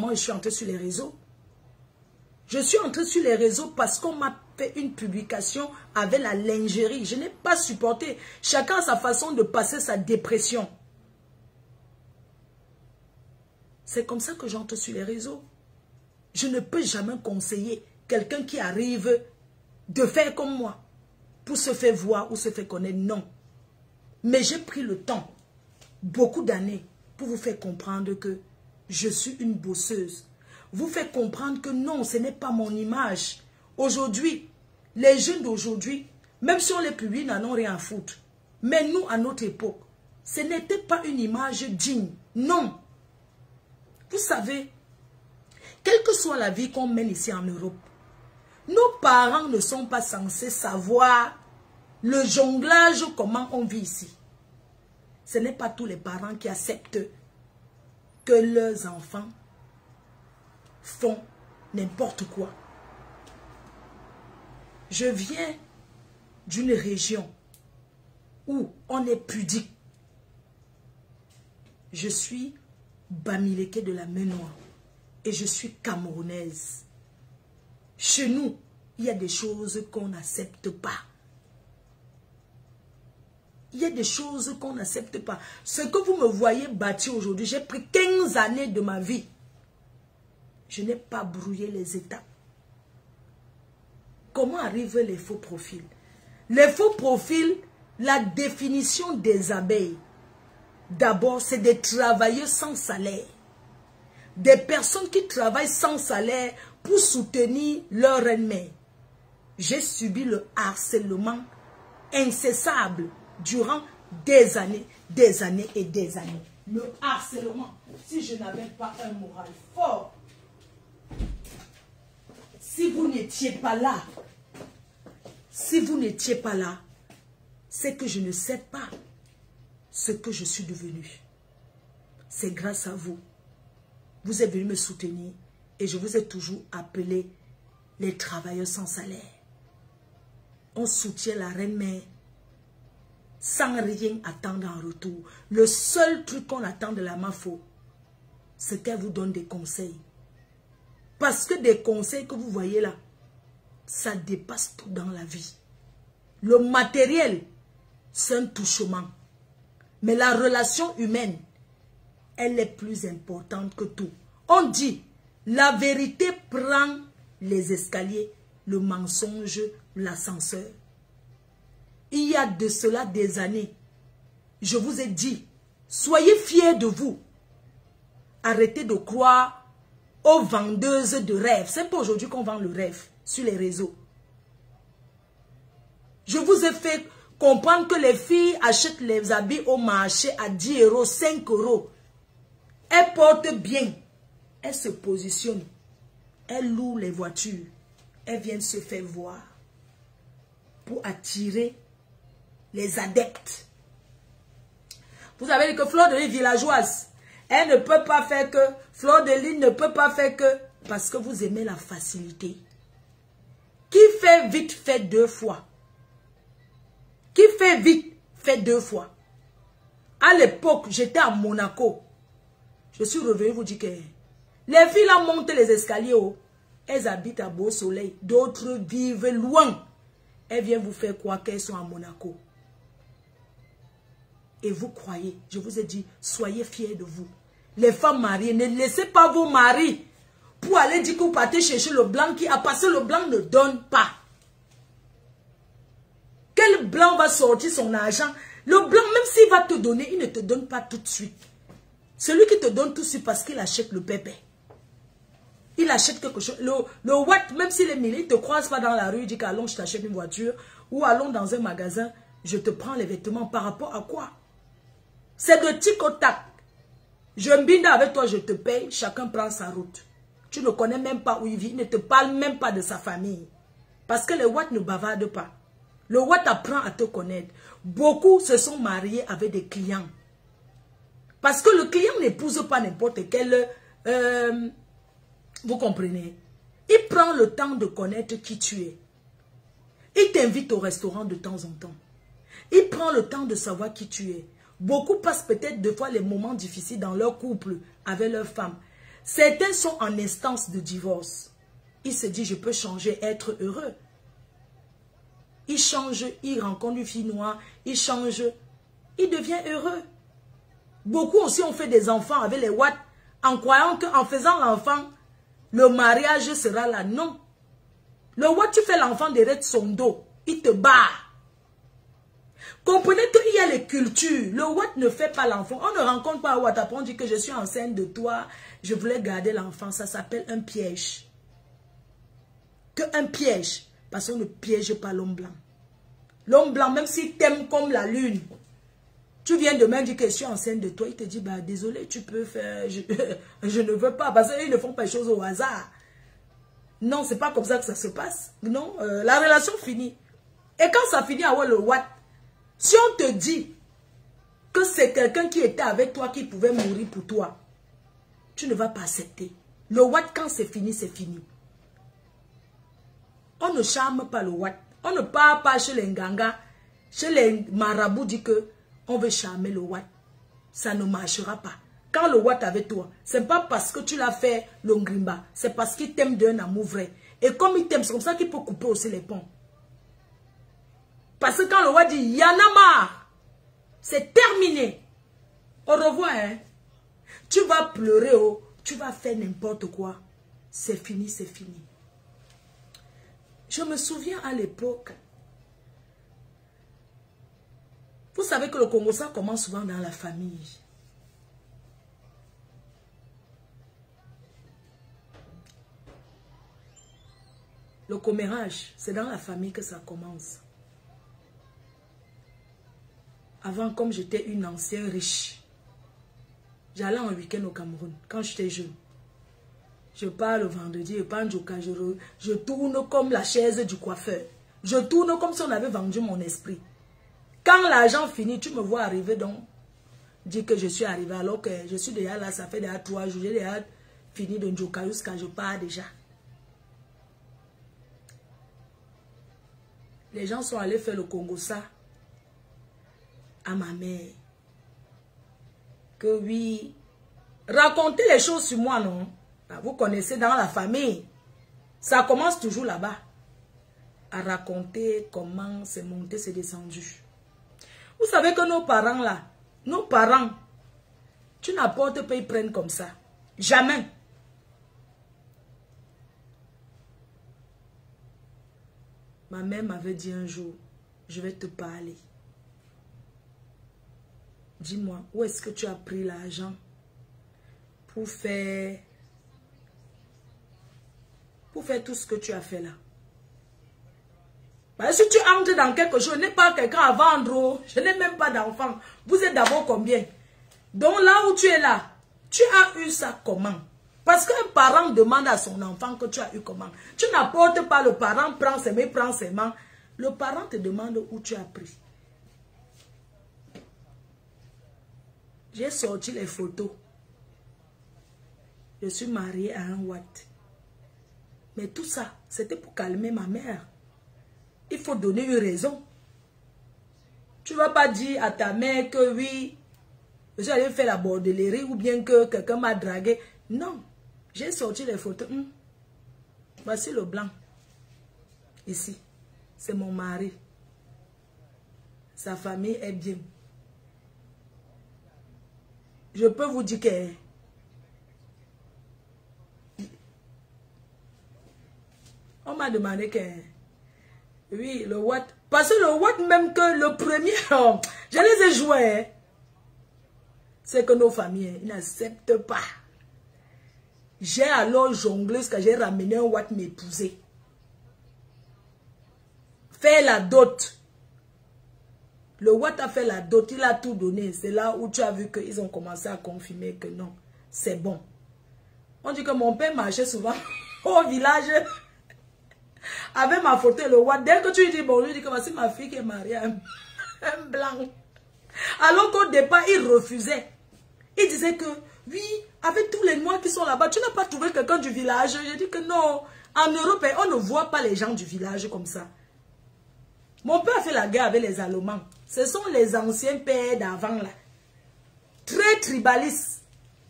Moi, je suis entrée sur les réseaux. Je suis entrée sur les réseaux parce qu'on m'a fait une publication avec la lingerie. Je n'ai pas supporté. Chacun a sa façon de passer sa dépression. C'est comme ça que j'entre sur les réseaux. Je ne peux jamais conseiller quelqu'un qui arrive de faire comme moi pour se faire voir ou se faire connaître. Non. Mais j'ai pris le temps, beaucoup d'années, pour vous faire comprendre que je suis une bosseuse. Vous faire comprendre que non, ce n'est pas mon image. Aujourd'hui, les jeunes d'aujourd'hui, même si on les publie, n'en ont rien à foutre. Mais nous, à notre époque, ce n'était pas une image digne. Non. Vous savez, quelle que soit la vie qu'on mène ici en Europe, nos parents ne sont pas censés savoir le jonglage, comment on vit ici. Ce n'est pas tous les parents qui acceptent que leurs enfants font n'importe quoi. Je viens d'une région où on est pudique. Je suis Bamileke de la Ménoire et je suis camerounaise. Chez nous, il y a des choses qu'on n'accepte pas. Il y a des choses qu'on n'accepte pas. Ce que vous me voyez bâtir aujourd'hui, j'ai pris 15 années de ma vie. Je n'ai pas brouillé les étapes. Comment arrivent les faux profils? Les faux profils, la définition des abeilles, d'abord, c'est des travailleurs sans salaire. Des personnes qui travaillent sans salaire pour soutenir leur ennemi. J'ai subi le harcèlement incessable durant des années et des années. Le harcèlement, si je n'avais pas un moral fort, si vous n'étiez pas là, c'est que je ne sais pas ce que je suis devenue. C'est grâce à vous. Vous êtes venu me soutenir et je vous ai toujours appelé les travailleurs sans salaire. On soutient la reine-mère sans rien attendre en retour. Le seul truc qu'on attend de la MAFO, c'est qu'elle vous donne des conseils. Parce que des conseils que vous voyez là, ça dépasse tout dans la vie. Le matériel, c'est un touchement. Mais la relation humaine, elle est plus importante que tout. On dit, la vérité prend les escaliers, le mensonge, l'ascenseur. Il y a de cela des années, je vous ai dit, soyez fiers de vous. Arrêtez de croire aux vendeuses de rêves. C'est pas aujourd'hui qu'on vend le rêve sur les réseaux. Je vous ai fait comprendre que les filles achètent les habits au marché à 10 €, 5 €. Elles portent bien. Elles se positionnent. Elles louent les voitures. Elles viennent se faire voir pour attirer les adeptes. Vous avez dit que Fleur de Lys villageoise, elle ne peut pas faire que, Fleur de Lys ne peut pas faire que, parce que vous aimez la facilité. Qui fait vite, fait 2 fois. Qui fait vite, fait 2 fois. À l'époque, j'étais à Monaco. Je suis revenu vous dire que les filles là montent les escaliers haut. Elles habitent à Beau Soleil. D'autres vivent loin. Elles viennent vous faire croire qu'elles sont à Monaco. Et vous croyez, je vous ai dit, soyez fiers de vous. Les femmes mariées, ne laissez pas vos maris pour aller dire que vous partez chercher le blanc qui a passé. Le blanc ne donne pas. Quel blanc va sortir son argent? Le blanc, même s'il va te donner, il ne te donne pas tout de suite. Celui qui te donne tout de suite parce qu'il achète le pépé. Il achète quelque chose. Le watt, même s'il est mille, il ne te croise pas dans la rue, il dit qu'allons, je t'achète une voiture. Ou allons dans un magasin, je te prends les vêtements. Par rapport à quoi? C'est de tic au tac. Je m'binde avec toi, je te paye, chacun prend sa route. Tu ne connais même pas où il vit, il ne te parle même pas de sa famille. Parce que le watt ne bavarde pas. Le watt apprend à te connaître. Beaucoup se sont mariés avec des clients. Parce que le client n'épouse pas n'importe quel... vous comprenez? Il prend le temps de connaître qui tu es. Il t'invite au restaurant de temps en temps. Il prend le temps de savoir qui tu es. Beaucoup passent peut-être 2 fois les moments difficiles dans leur couple avec leur femme. Certains sont en instance de divorce. Il se dit, je peux changer, être heureux. Il change, il rencontre une fille noire, il change, il devient heureux. Beaucoup aussi ont fait des enfants avec les watts en croyant qu'en faisant l'enfant, le mariage sera là. Non. Le watt, tu fais l'enfant derrière son dos, il te bat. Comprenez qu'il y a les cultures. Le watt ne fait pas l'enfant. On ne rencontre pas un watt. Après on dit que je suis enceinte de toi, je voulais garder l'enfant. Ça s'appelle un piège. Que un piège. Parce qu'on ne piège pas l'homme blanc. L'homme blanc, même s'il t'aime comme la lune, tu viens demain dire que je suis enceinte de toi, il te dit, bah désolé, tu peux faire, je ne veux pas, parce qu'ils ne font pas les choses au hasard. Non, c'est pas comme ça que ça se passe. Non, la relation finit. Et quand ça finit à le what, si on te dit que c'est quelqu'un qui était avec toi, qui pouvait mourir pour toi, tu ne vas pas accepter. Le what, quand c'est fini, c'est fini. On ne charme pas le what. On ne part pas chez les Nganga, chez les marabouts, dit que on veut charmer le Watt. Ça ne marchera pas. Quand le Watt avec toi, c'est pas parce que tu l'as fait l'ongrimba, c'est parce qu'il t'aime d'un amour vrai. Et comme il t'aime, c'est comme ça qu'il peut couper aussi les ponts. Parce que quand le Watt dit, il y en a marre, c'est terminé. Au revoir, hein. Tu vas pleurer, oh, tu vas faire n'importe quoi. C'est fini, c'est fini. Je me souviens à l'époque, vous savez que le Congo, ça commence souvent dans la famille. Le commérage, c'est dans la famille que ça commence. Avant, comme j'étais une ancienne riche, j'allais en week-end au Cameroun, quand j'étais jeune. Je pars le vendredi, je pars je tourne comme la chaise du coiffeur. Je tourne comme si on avait vendu mon esprit. Quand l'argent finit, tu me vois arriver donc, dire que je suis arrivé alors que je suis déjà là, ça fait déjà 3 jours, j'ai déjà fini de Njoka jusqu'à je pars déjà. Les gens sont allés faire le Congo ça à ma mère. Que oui, racontez les choses sur moi, non? Vous connaissez dans la famille, ça commence toujours là-bas. À raconter comment c'est monté, c'est descendu. Vous savez que nos parents là, nos parents, tu n'apportes pas, ils prennent comme ça. Jamais. Ma mère m'avait dit un jour, je vais te parler. Dis-moi, où est-ce que tu as pris l'argent pour faire tout ce que tu as fait là? Bah, si tu entres dans quelque chose, je n'ai pas quelqu'un à vendre, je n'ai même pas d'enfant. Vous êtes d'abord combien? Donc là où tu es là, tu as eu ça comment? Parce qu'un parent demande à son enfant que tu as eu comment. Tu n'apportes pas, le parent prend ses mains, prend ses mains. Le parent te demande où tu as pris. J'ai sorti les photos. Je suis mariée à un Watt. Mais tout ça, c'était pour calmer ma mère. Il faut donner une raison. Tu ne vas pas dire à ta mère que oui, je suis allé faire la bordellerie ou bien que quelqu'un m'a dragué. Non, j'ai sorti les photos. Voici le blanc. Ici, c'est mon mari. Sa famille est bien. Je peux vous dire que on m'a demandé que oui, le Watt. Parce que le Watt, même que le premier, je les ai joués. C'est que nos familles n'acceptent pas. J'ai alors jonglé jusqu'à j'ai ramené un Watt m'épouser. Faire la dot. Le Watt a fait la dot, il a tout donné. C'est là où tu as vu qu'ils ont commencé à confirmer que non, c'est bon. On dit que mon père marchait souvent au village avec ma photo et le Watt. Dès que tu lui dis bon, lui dit que voici ma fille qui est mariée à un blanc. Alors qu'au départ, il refusait. Il disait que oui, avec tous les noirs qui sont là-bas, tu n'as pas trouvé quelqu'un du village. Je dis que non, en Europe, on ne voit pas les gens du village comme ça. Mon père a fait la guerre avec les Allemands. Ce sont les anciens pères d'avant là. Très tribalistes.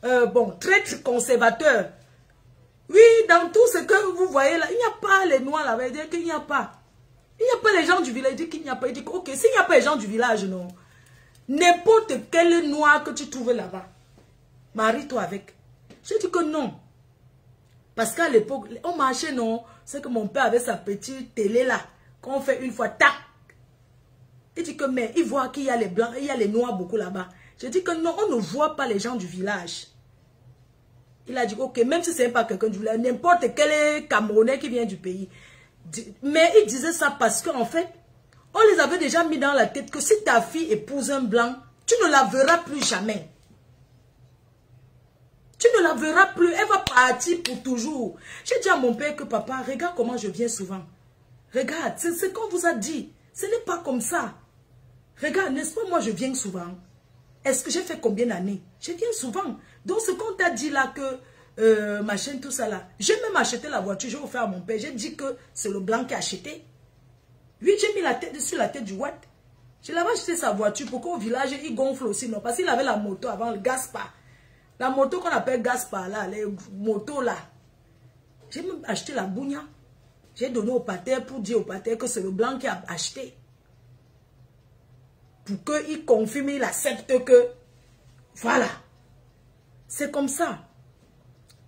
bon, traître conservateur. Oui, dans tout ce que vous voyez là, il n'y a pas les noirs là, il dit qu'il n'y a pas. Il n'y a pas les gens du village, il dit qu'il n'y a pas. Il dit ok, s'il n'y a pas les gens du village, non. N'importe quel noir que tu trouves là-bas, marie-toi avec. Je dis que non. Parce qu'à l'époque, on marchait, non. C'est que mon père avait sa petite télé là, qu'on fait une fois, tac. Il dit que, mais il voit qu'il y a les blancs, il y a les noirs beaucoup là-bas. Je dis que non, on ne voit pas les gens du village. Il a dit, ok, même si ce n'est pas quelqu'un du village, n'importe quel Camerounais qui vient du pays. Mais il disait ça parce qu'en fait, on les avait déjà mis dans la tête que si ta fille épouse un blanc, tu ne la verras plus jamais. Tu ne la verras plus, elle va partir pour toujours. J'ai dit à mon père que papa, regarde comment je viens souvent. Regarde, c'est ce qu'on vous a dit. Ce n'est pas comme ça. Regarde, n'est-ce pas, moi je viens souvent. Est-ce que j'ai fait combien d'années? Je viens souvent. Donc ce qu'on t'a dit là que, ma chaîne, tout ça là. J'ai même acheté la voiture, j'ai offert à mon père. J'ai dit que c'est le blanc qui a acheté. Oui, j'ai mis la tête sur la tête du Watt. Je l'avais acheté sa voiture pour qu'au village, il gonfle aussi. Non, parce qu'il avait la moto avant, le Gaspard. La moto qu'on appelle Gaspard là, les motos là. J'ai même acheté la bougna. J'ai donné au pater pour dire au pater que c'est le blanc qui a acheté. Pour qu'il confirme, il accepte que, voilà. C'est comme ça.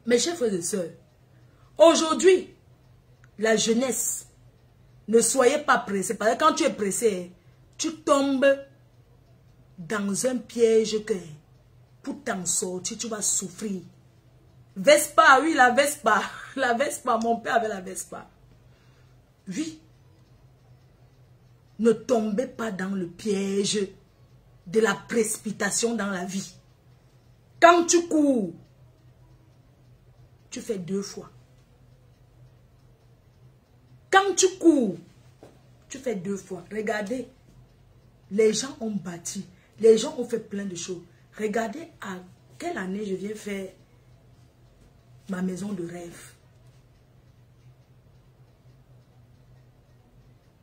Mes chers frères et sœurs, aujourd'hui, la jeunesse, ne soyez pas pressés. Parce que quand tu es pressé, tu tombes dans un piège que, pour t'en sortir, tu vas souffrir. Vespa, oui, la Vespa. La Vespa, mon père avait la Vespa. Oui. Ne tombez pas dans le piège de la précipitation dans la vie. Quand tu cours, tu fais 2 fois. Quand tu cours, tu fais 2 fois. Regardez, les gens ont bâti, les gens ont fait plein de choses. Regardez à quelle année je viens faire ma maison de rêve.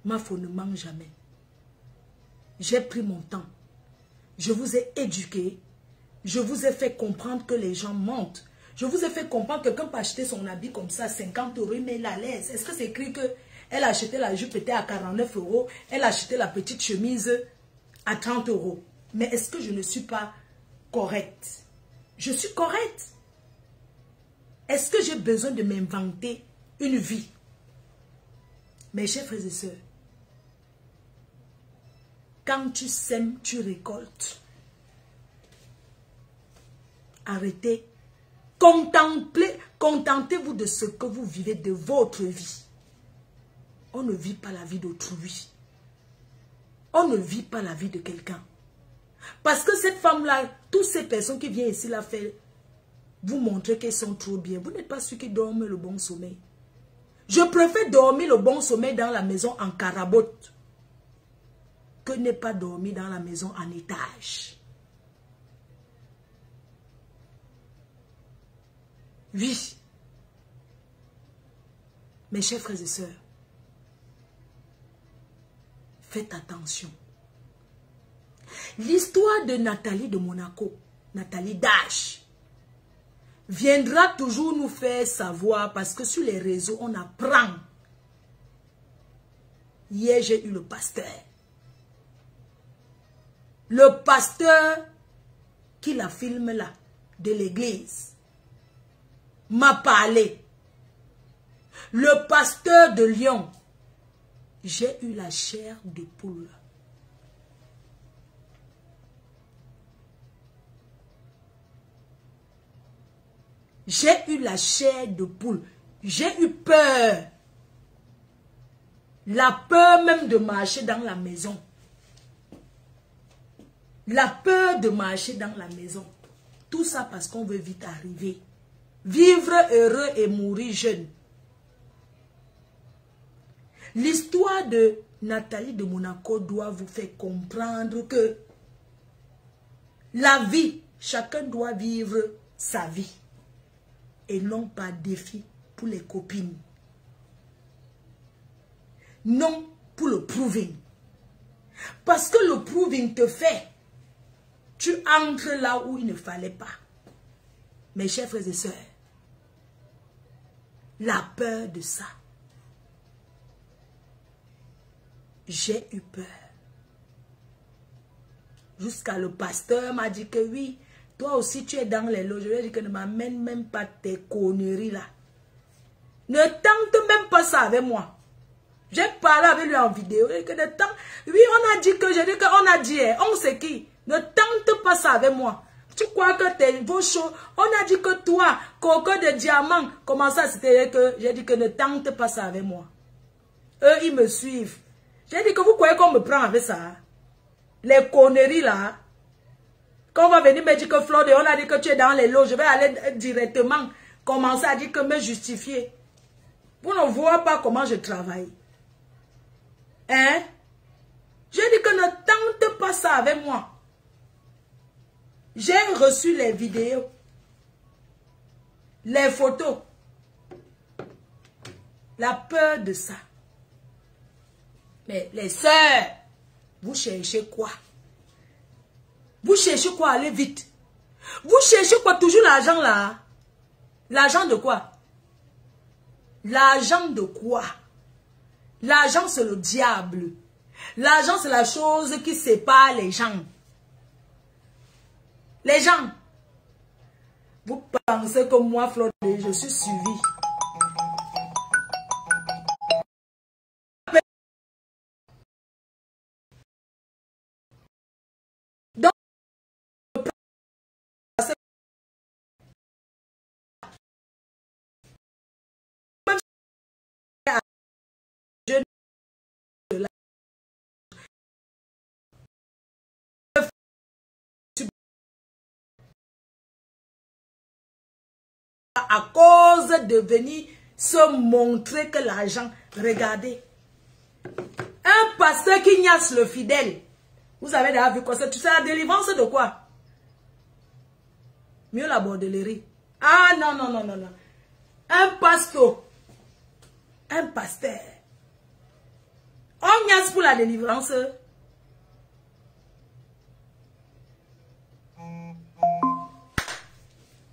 Ma foi ne manque jamais. J'ai pris mon temps. Je vous ai éduqué. Je vous ai fait comprendre que les gens mentent. Je vous ai fait comprendre que quelqu'un peut acheter son habit comme ça, 50 €, mais il est à l'aise. Est-ce que c'est écrit qu'elle a acheté la jupe peut-être à 49 €, elle a acheté la petite chemise à 30 €. Mais est-ce que je ne suis pas correcte? Je suis correcte. Est-ce que j'ai besoin de m'inventer une vie? Mes chers frères et sœurs, quand tu sèmes, tu récoltes. Arrêtez. Contentez-vous de ce que vous vivez de votre vie. On ne vit pas la vie d'autrui. On ne vit pas la vie de quelqu'un. Parce que cette femme-là, toutes ces personnes qui viennent ici la faire, vous montrer qu'elles sont trop bien. Vous n'êtes pas ceux qui dorment le bon sommeil. Je préfère dormir le bon sommeil dans la maison en carabote que ne pas dormir dans la maison en étage. Oui. Mes chers frères et sœurs, faites attention. L'histoire de Nathalie de Monaco, Nathalie Dash, viendra toujours nous faire savoir parce que sur les réseaux, on apprend. Hier, j'ai eu le pasteur. Le pasteur qui la filme là, de l'église, m'a parlé. Le pasteur de Lyon, j'ai eu la chair de poule. J'ai eu la chair de poule. J'ai eu peur. La peur même de marcher dans la maison. La peur de marcher dans la maison. Tout ça parce qu'on veut vite arriver. Vivre heureux et mourir jeune. L'histoire de Nathalie de Monaco doit vous faire comprendre que la vie, chacun doit vivre sa vie. Et non pas défi pour les copines. Non pour le proving. Parce que le proving te fait, tu entres là où il ne fallait pas. Mes chers frères et sœurs, la peur de ça. J'ai eu peur. Jusqu'à le pasteur m'a dit que oui, toi aussi tu es dans les loges. Je lui ai dit que ne m'amène même pas tes conneries là. Ne tente même pas ça avec moi. J'ai parlé avec lui en vidéo. Et que oui, on a dit que, j'ai dit qu'on a dit, on sait qui. Ne tente pas ça avec moi. Tu crois que t'es vos choses. On a dit que toi, coco de diamant, comment ça c'était que j'ai dit que ne tente pas ça avec moi. Eux, ils me suivent. J'ai dit que vous croyez qu'on me prend avec ça. Les conneries là. Quand on va venir me dire que Flore, on a dit que tu es dans les lots, je vais aller directement commencer à dire que me justifier. Vous ne voyez pas comment je travaille. Hein? J'ai dit que ne tente pas ça avec moi. J'ai reçu les vidéos, les photos. La peur de ça. Mais les sœurs, vous cherchez quoi? Vous cherchez quoi? Allez vite. Vous cherchez quoi? Toujours l'argent là? L'argent de quoi? L'argent de quoi? L'argent c'est le diable. L'argent c'est la chose qui sépare les gens. Les gens. Vous pensez que moi, Flore, je suis suivi. Donc, à cause de venir se montrer que l'argent, regardez, un pasteur qui ignace le fidèle, vous avez déjà vu quoi ça? Tu sais la délivrance de quoi? Mieux la bordellerie. Ah non, non, non, non, non. Un pasteur, on ignace pour la délivrance.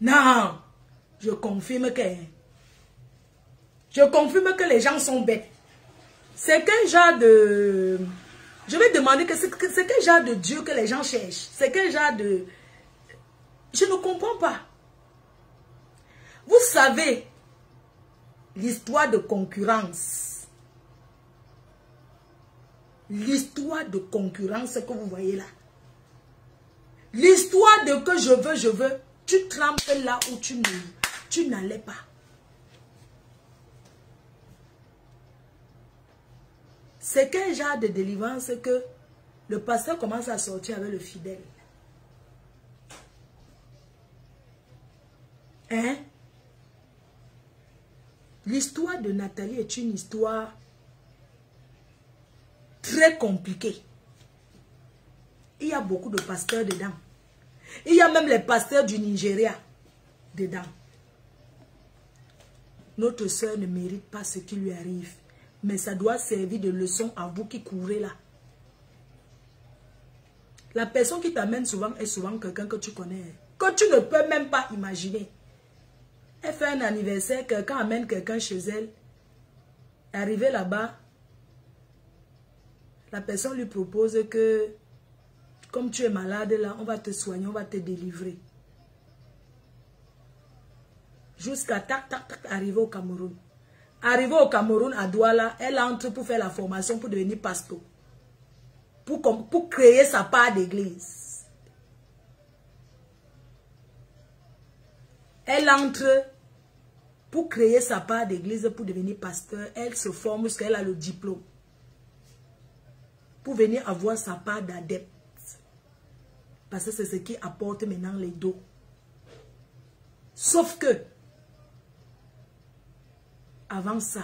Non. Je confirme que les gens sont bêtes. C'est quel genre de... Je vais demander que c'est quel genre de Dieu que les gens cherchent. C'est quel genre de... Je ne comprends pas. Vous savez, l'histoire de concurrence. L'histoire de concurrence que vous voyez là. L'histoire de que je veux. Tu trempes là où tu n'allais pas. C'est quel genre de délivrance que le pasteur commence à sortir avec le fidèle? Hein? L'histoire de Nathalie est une histoire très compliquée. Il y a beaucoup de pasteurs dedans. Il y a même les pasteurs du Nigeria dedans. Notre soeur ne mérite pas ce qui lui arrive. Mais ça doit servir de leçon à vous qui courez là. La personne qui t'amène souvent est souvent quelqu'un que tu connais. Que tu ne peux même pas imaginer. Elle fait un anniversaire, quelqu'un amène quelqu'un chez elle. Arrivé là-bas, la personne lui propose que comme tu es malade là, on va te soigner, on va te délivrer. Jusqu'à arriver au Cameroun. Arrivé au Cameroun, à Douala, elle entre pour faire la formation pour devenir pasteur. Pour créer sa part d'église. Elle entre pour créer sa part d'église, pour devenir pasteur. Elle se forme parce qu'elle a le diplôme. Pour venir avoir sa part d'adepte. Parce que c'est ce qui apporte maintenant les dos. Sauf que, avant ça,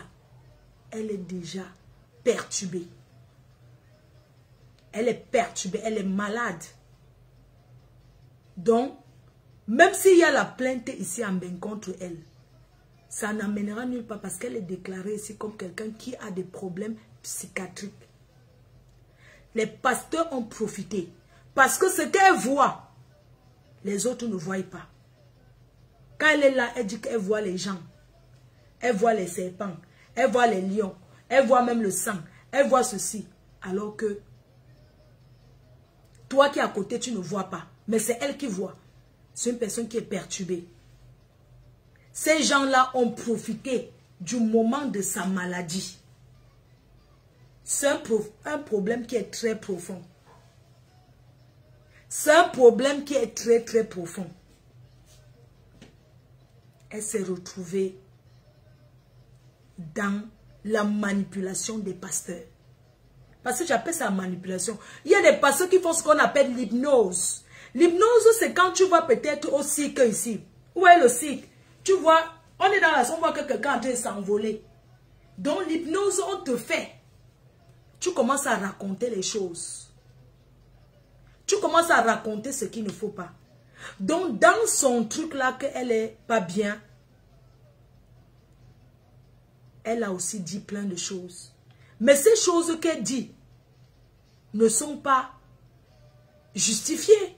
elle est déjà perturbée. Elle est perturbée, elle est malade. Donc, même s'il y a la plainte ici en bain contre elle, ça n'amènera nulle part parce qu'elle est déclarée ici comme quelqu'un qui a des problèmes psychiatriques. Les pasteurs ont profité. Parce que ce qu'elle voit, les autres ne voient pas. Quand elle est là, elle dit qu'elle voit les gens. Elle voit les serpents. Elle voit les lions. Elle voit même le sang. Elle voit ceci. Alors que toi qui es à côté, tu ne vois pas. Mais c'est elle qui voit. C'est une personne qui est perturbée. Ces gens-là ont profité du moment de sa maladie. C'est un problème qui est très profond. C'est un problème qui est très très profond. Elle s'est retrouvée dans la manipulation des pasteurs. Parce que j'appelle ça manipulation. Il y a des pasteurs qui font ce qu'on appelle l'hypnose. L'hypnose, c'est quand tu vas peut-être au cirque ici. Où est le cirque? Tu vois, on est dans la salle, on voit que quelqu'un est en train de s'envoler. Donc l'hypnose, on te fait. Tu commences à raconter les choses. Tu commences à raconter ce qu'il ne faut pas. Donc dans son truc là qu'elle est pas bien, elle a aussi dit plein de choses. Mais ces choses qu'elle dit ne sont pas justifiées.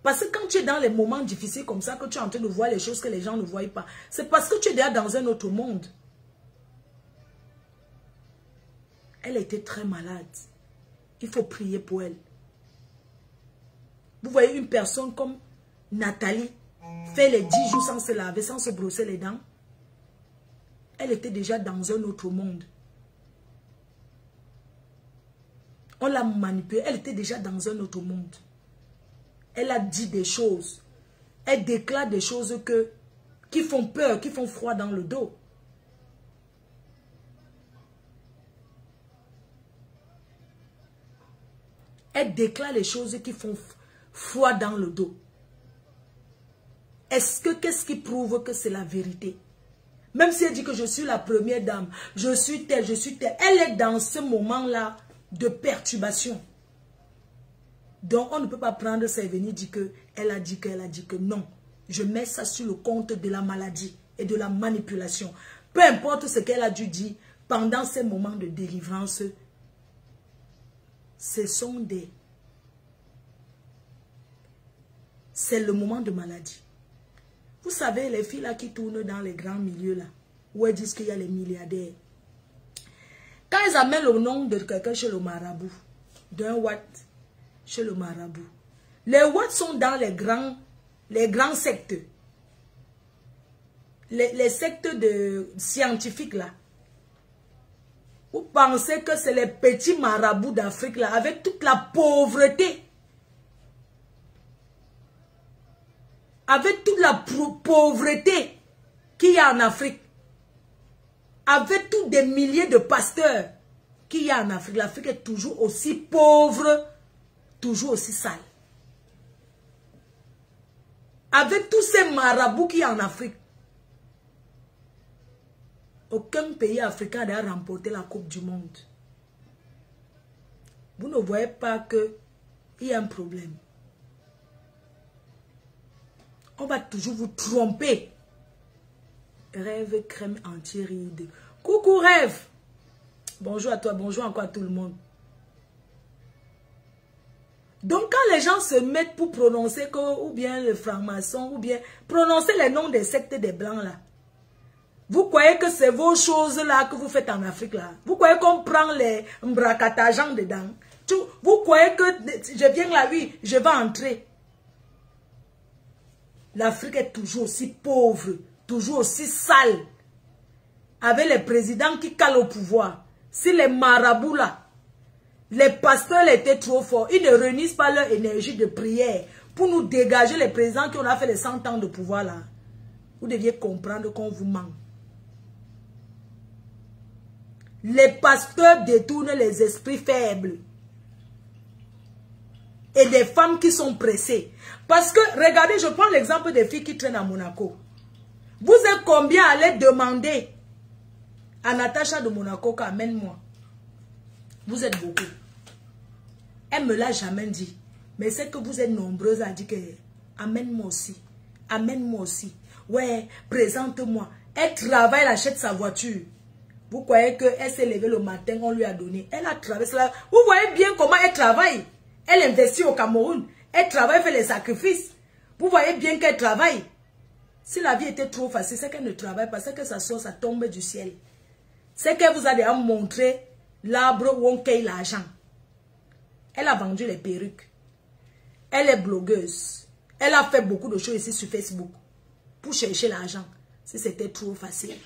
Parce que quand tu es dans les moments difficiles comme ça, que tu es en train de voir les choses que les gens ne voient pas, c'est parce que tu es déjà dans un autre monde. Elle était très malade. Il faut prier pour elle. Vous voyez une personne comme Nathalie fait les 10 jours sans se laver, sans se brosser les dents. Elle était déjà dans un autre monde. On l'a manipulée. Elle était déjà dans un autre monde. Elle a dit des choses. Elle déclare des choses qui font peur, qui font froid dans le dos. Elle déclare les choses qui font froid dans le dos. Qu'est-ce qui prouve que c'est la vérité? Même si elle dit que je suis la première dame, je suis telle, elle est dans ce moment-là de perturbation. Donc on ne peut pas prendre ça et venir dire qu'elle a dit que non. Je mets ça sur le compte de la maladie et de la manipulation. Peu importe ce qu'elle a dû dire pendant ces moments de délivrance, c'est le moment de maladie. Vous savez, les filles là qui tournent dans les grands milieux là, où elles disent qu'il y a les milliardaires. Quand elles amènent le nom de quelqu'un chez le marabout, d'un Watt chez le marabout, les Watts sont dans les grands sectes. Les sectes scientifiques là. Vous pensez que c'est les petits marabouts d'Afrique là, avec toute la pauvreté. Avec toute la pauvreté qu'il y a en Afrique. Avec tous des milliers de pasteurs qu'il y a en Afrique. L'Afrique est toujours aussi pauvre, toujours aussi sale. Avec tous ces marabouts qu'il y a en Afrique. Aucun pays africain n'a remporté la Coupe du Monde. Vous ne voyez pas qu'il y a un problème. On va toujours vous tromper. Rêve crème anti-rides. Coucou Rêve. Bonjour à toi, bonjour encore à tout le monde. Donc quand les gens se mettent pour prononcer ou bien le franc-maçon, ou bien prononcer les noms des sectes des blancs là. Vous croyez que c'est vos choses là que vous faites en Afrique là. Vous croyez qu'on prend les mbracatageants dedans. Vous croyez que je viens là, oui, je vais entrer. L'Afrique est toujours aussi pauvre, toujours aussi sale. Avec les présidents qui calent au pouvoir. Si les marabouts là, les pasteurs étaient trop forts, ils ne réunissent pas leur énergie de prière pour nous dégager les présidents qui ont fait les 100 ans de pouvoir là. Vous deviez comprendre qu'on vous ment. Les pasteurs détournent les esprits faibles. Et des femmes qui sont pressées. Parce que, regardez, je prends l'exemple des filles qui traînent à Monaco. Vous êtes combien à aller demander à Natacha de Monaco qu'amène-moi? Vous êtes beaucoup. Elle ne me l'a jamais dit. Mais c'est que vous êtes nombreuses à dire que amène-moi aussi. Amène-moi aussi. Ouais, présente-moi. Elle travaille, elle achète sa voiture. Vous croyez qu'elle s'est levée le matin, on lui a donné. Elle a travaillé cela. Vous voyez bien comment elle travaille. Elle investit au Cameroun. Elle travaille, fait les sacrifices. Vous voyez bien qu'elle travaille. Si la vie était trop facile, c'est qu'elle ne travaille pas, c'est que ça sort, ça tombe du ciel. C'est qu'elle vous a déjà montré l'arbre où on cueille l'argent. Elle a vendu les perruques. Elle est blogueuse. Elle a fait beaucoup de choses ici sur Facebook pour chercher l'argent. Si c'était trop facile,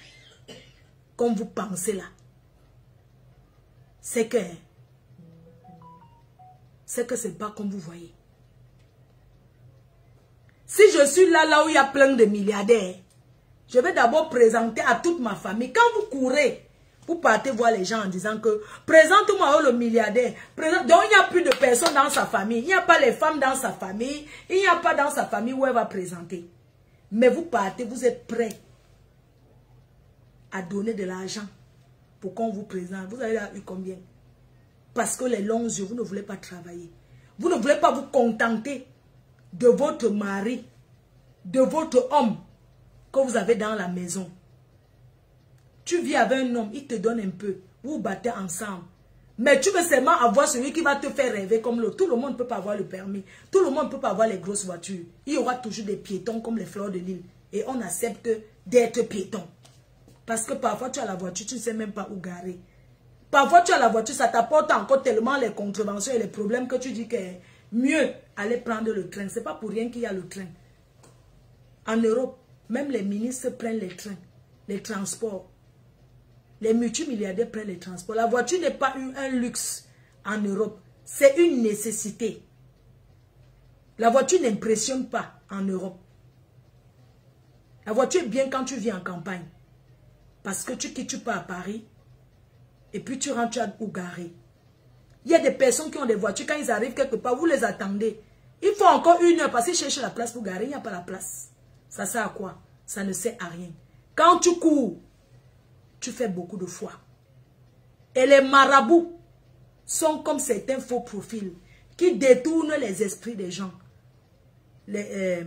comme vous pensez là, c'est que c'est pas comme vous voyez. Si je suis là où il y a plein de milliardaires, je vais d'abord présenter à toute ma famille. Quand vous courez, vous partez voir les gens en disant que présente-moi le milliardaire. Donc il n'y a plus de personnes dans sa famille. Il n'y a pas les femmes dans sa famille. Il n'y a pas dans sa famille où elle va présenter. Mais vous partez, vous êtes prêts à donner de l'argent pour qu'on vous présente. Vous avez eu combien? Parce que les longs yeux, vous ne voulez pas travailler. Vous ne voulez pas vous contenter de votre mari, de votre homme que vous avez dans la maison. Tu vis avec un homme, il te donne un peu. Vous vous battez ensemble. Mais tu veux seulement avoir celui qui va te faire rêver comme l'autre. Tout le monde ne peut pas avoir le permis. Tout le monde ne peut pas avoir les grosses voitures. Il y aura toujours des piétons comme les fleurs de l'île. Et on accepte d'être piéton. Parce que parfois tu as la voiture, tu ne sais même pas où garer. Parfois tu as la voiture, ça t'apporte encore tellement les contraventions et les problèmes que tu dis que mieux aller prendre le train. Ce n'est pas pour rien qu'il y a le train. En Europe, même les ministres prennent les trains, les transports. Les multimilliardaires prennent les transports. La voiture n'est pas un luxe en Europe. C'est une nécessité. La voiture n'impressionne pas en Europe. La voiture est bien quand tu vis en campagne. Parce que tu pars à Paris. Et puis tu rentres à Ougaré. Il y a des personnes qui ont des voitures. Quand ils arrivent quelque part, vous les attendez. Il faut encore 1 heure parce qu'ils cherchent la place pour garer. Il n'y a pas la place. Ça sert à quoi? Ça ne sert à rien. Quand tu cours, tu fais beaucoup de foi. Et les marabouts sont comme certains faux profils qui détournent les esprits des gens. Les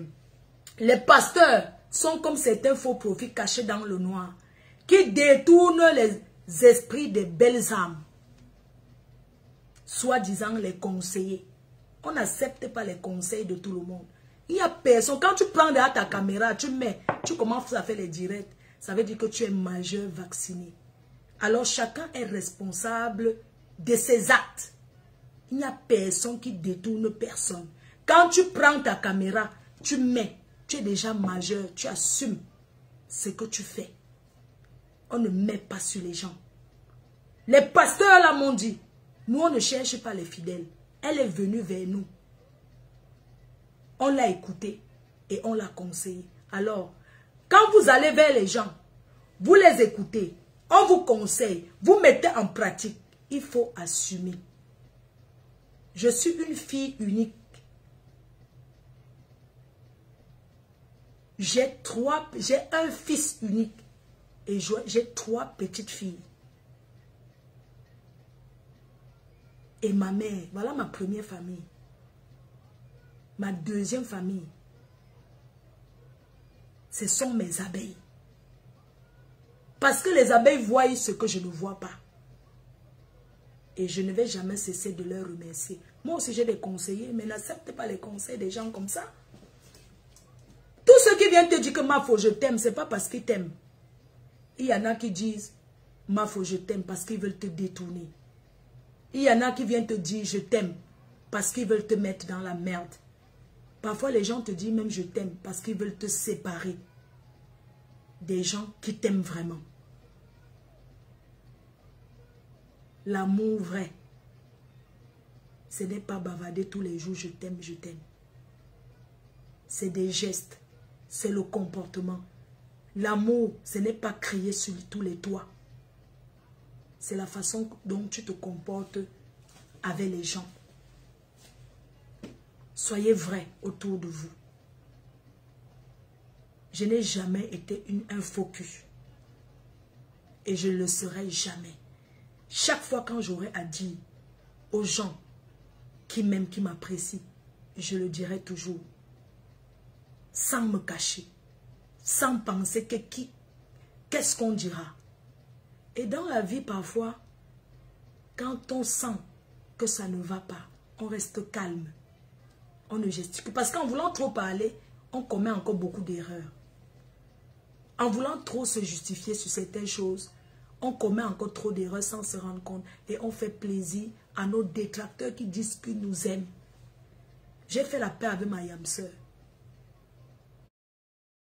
pasteurs sont comme certains faux profils cachés dans le noir qui détournent les esprits des belles âmes. Soi-disant les conseillers. On n'accepte pas les conseils de tout le monde. Il n'y a personne. Quand tu prends derrière ta caméra, tu commences à faire les directs. Ça veut dire que tu es majeur vacciné. Alors chacun est responsable de ses actes. Il n'y a personne qui détourne personne. Quand tu prends ta caméra, tu es déjà majeur, tu assumes ce que tu fais. On ne met pas sur les gens. Les pasteurs là m'ont dit, nous on ne cherche pas les fidèles. Elle est venue vers nous. On l'a écoutée et on l'a conseillée. Alors, quand vous allez vers les gens, vous les écoutez, on vous conseille, vous mettez en pratique, il faut assumer. Je suis une fille unique. J'ai un fils unique et j'ai 3 petites filles. Et ma mère, voilà ma première famille. Ma deuxième famille, ce sont mes abeilles. Parce que les abeilles voient ce que je ne vois pas. Et je ne vais jamais cesser de leur remercier. Moi aussi j'ai des conseillers, mais n'accepte pas les conseils des gens comme ça. Tous ceux qui viennent te dire que Mafo, je t'aime, ce n'est pas parce qu'ils t'aiment. Il y en a qui disent, Mafo, je t'aime parce qu'ils veulent te détourner. Il y en a qui viennent te dire, je t'aime parce qu'ils veulent te mettre dans la merde. Parfois, les gens te disent même, je t'aime parce qu'ils veulent te séparer des gens qui t'aiment vraiment. L'amour vrai, ce n'est pas bavarder tous les jours, je t'aime, je t'aime. C'est des gestes, c'est le comportement. L'amour, ce n'est pas crier sur tous les toits. C'est la façon dont tu te comportes avec les gens. Soyez vrai autour de vous. Je n'ai jamais été un faux cul. Et je ne le serai jamais. Chaque fois quand j'aurai à dire aux gens qui m'aiment, qui m'apprécient, je le dirai toujours. Sans me cacher. Sans penser que qu'est-ce qu'on dira. Et dans la vie, parfois, quand on sent que ça ne va pas, on reste calme. On ne gesticule. Parce qu'en voulant trop parler, on commet encore beaucoup d'erreurs. En voulant trop se justifier sur certaines choses, on commet encore trop d'erreurs sans se rendre compte et on fait plaisir à nos détracteurs qui disent qu'ils nous aiment. J'ai fait la paix avec ma yam sœur.